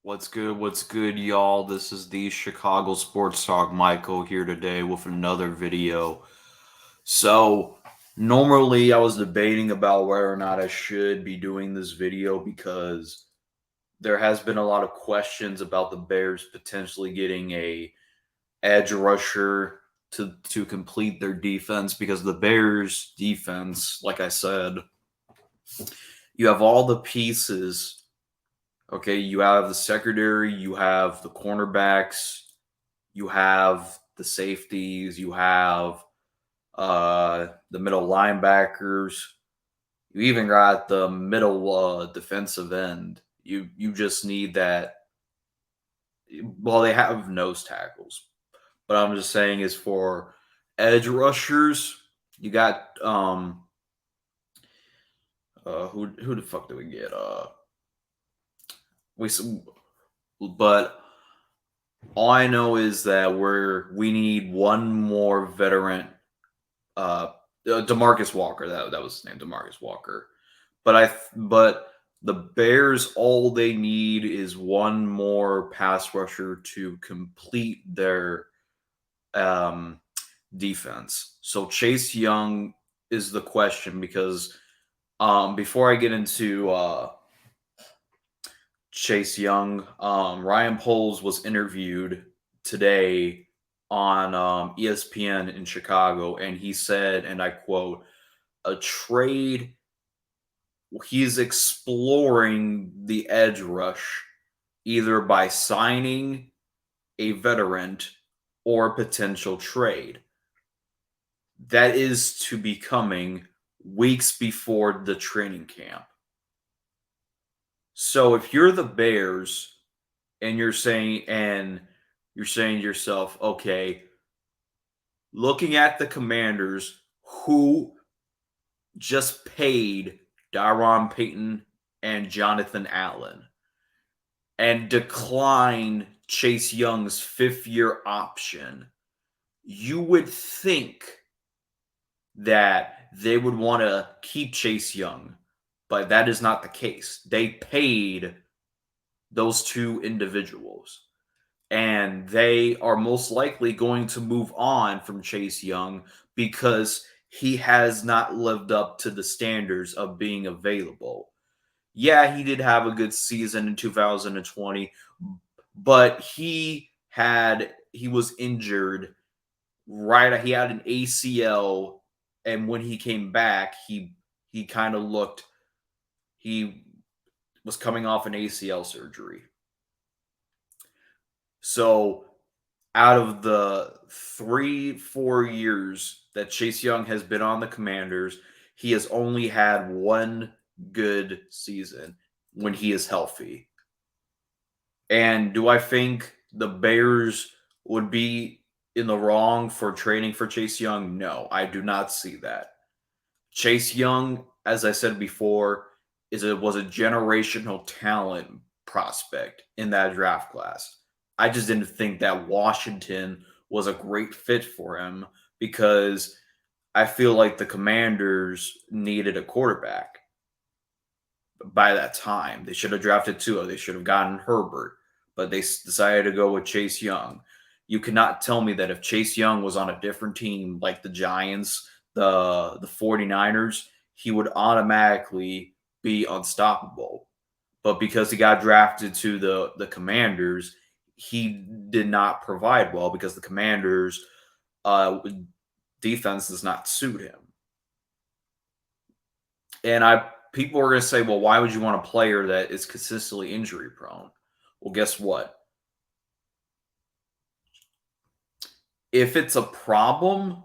What's good? What's good, y'all? This is the Chicago Sports Talk. Michael here today with another video. So, normally I was debating about whether or not I should be doing this video because there has been a lot of questions about the Bears potentially getting a edge rusher to complete their defense because the Bears defense, like I said, you have all the pieces. Okay, you have the secondary, you have the cornerbacks, you have the safeties, you have the middle linebackers, you even got the middle defensive end. You just need that. Well, they have nose tackles, but I'm just saying is for edge rushers, you got who the fuck do we get? We but all I know is that we need one more veteran. Uh, Demarcus Walker. That was his name, Demarcus Walker. But the Bears, all they need is one more pass rusher to complete their um, defense. So Chase Young is the question because before I get into Chase Young. Ryan Poles was interviewed today on ESPN in Chicago, and he said, and I quote, a trade. He's exploring the edge rush either by signing a veteran or a potential trade. That is to be coming weeks before the training camp. So if you're the Bears and you're saying to yourself, okay, looking at the Commanders who just paid Daron Payton and Jonathan Allen and declined Chase Young's fifth-year option, you would think that they would want to keep Chase Young, but that is not the case. They paid those two individuals, and they are most likely going to move on from Chase Young because he has not lived up to the standards of being available. Yeah, he did have a good season in 2020, but he was injured right. He had an ACL, and when he came back, he kind of looked he was coming off an ACL surgery. So out of the 3-4 years that Chase Young has been on the Commanders, he has only had one good season when he is healthy. And do I think the Bears would be in the wrong for trading for Chase Young? No, I do not see that. Chase Young, as I said before, was a generational talent prospect in that draft class. I just didn't think that Washington was a great fit for him because I feel like the Commanders needed a quarterback by that time. They should have drafted Tua. They should have gotten Herbert, but they decided to go with Chase Young. You cannot tell me that if Chase Young was on a different team like the Giants, the 49ers, he would automatically be unstoppable. But because he got drafted to the Commanders, he did not provide well because the Commanders defense does not suit him. And people are going to say, well, why would you want a player that is consistently injury prone? Well, guess what? If it's a problem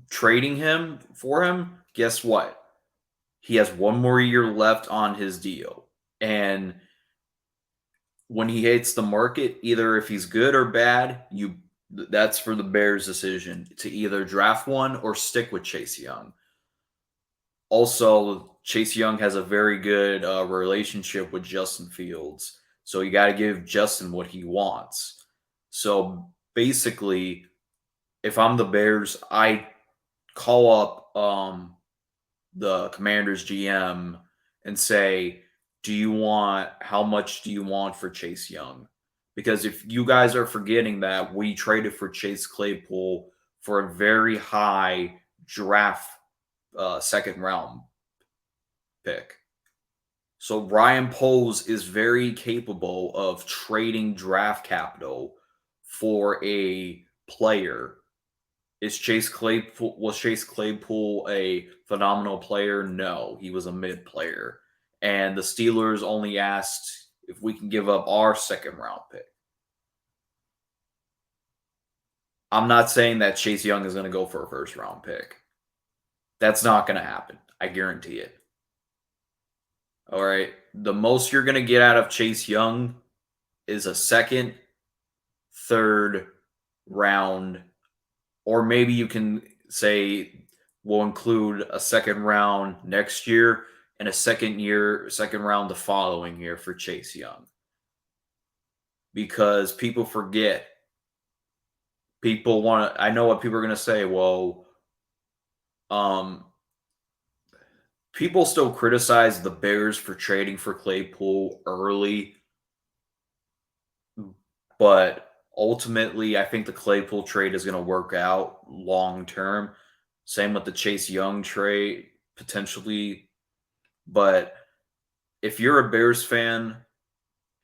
trading him for him, guess what? He has one more year left on his deal. And when he hits the market, either if he's good or bad, that's for the Bears' decision to either draft one or stick with Chase Young. Also, Chase Young has a very good relationship with Justin Fields. So you got to give Justin what he wants. So basically, if I'm the Bears, I call up the Commanders GM and say, how much do you want for Chase Young? Because if you guys are forgetting that we traded for Chase Claypool for a very high draft second round pick. So Ryan Poles is very capable of trading draft capital for a player. Was Chase Claypool a phenomenal player? No, he was a mid player. And the Steelers only asked if we can give up our second round pick. I'm not saying that Chase Young is going to go for a first round pick. That's not going to happen. I guarantee it. All right. The most you're going to get out of Chase Young is a second, third round, or maybe you can say we'll include a second round next year and a second round the following year for Chase Young. Because people forget. I know what people are going to say. Well, people still criticize the Bears for trading for Claypool early, but ultimately, I think the Claypool trade is going to work out long term. Same with the Chase Young trade, potentially. But if you're a Bears fan,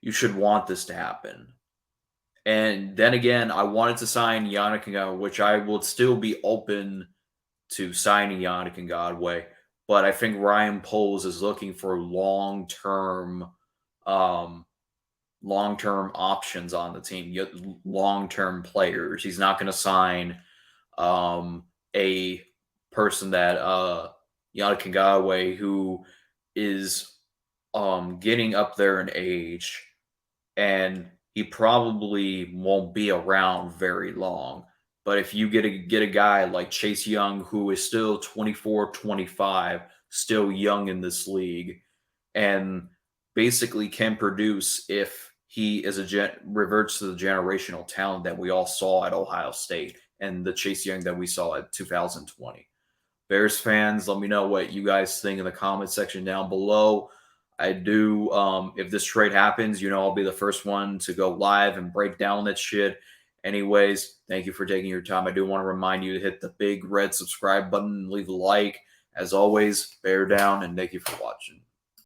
you should want this to happen. And then again, I wanted to sign Yannick Ngakoue, which I would still be open to signing Yannick Ngakoue. But I think Ryan Poles is looking for long-term options on the team, long-term players. He's not going to sign a person that Yannick Ngakoue, who is getting up there in age, and he probably won't be around very long. But if you get a guy like Chase Young, who is still 24, 25, still young in this league, and basically can produce if he reverts to the generational talent that we all saw at Ohio State and the Chase Young that we saw at 2020. Bears fans, let me know what you guys think in the comment section down below. I do, if this trade happens, I'll be the first one to go live and break down that shit. Anyways, thank you for taking your time. I do want to remind you to hit the big red subscribe button and leave a like. As always, bear down, and thank you for watching.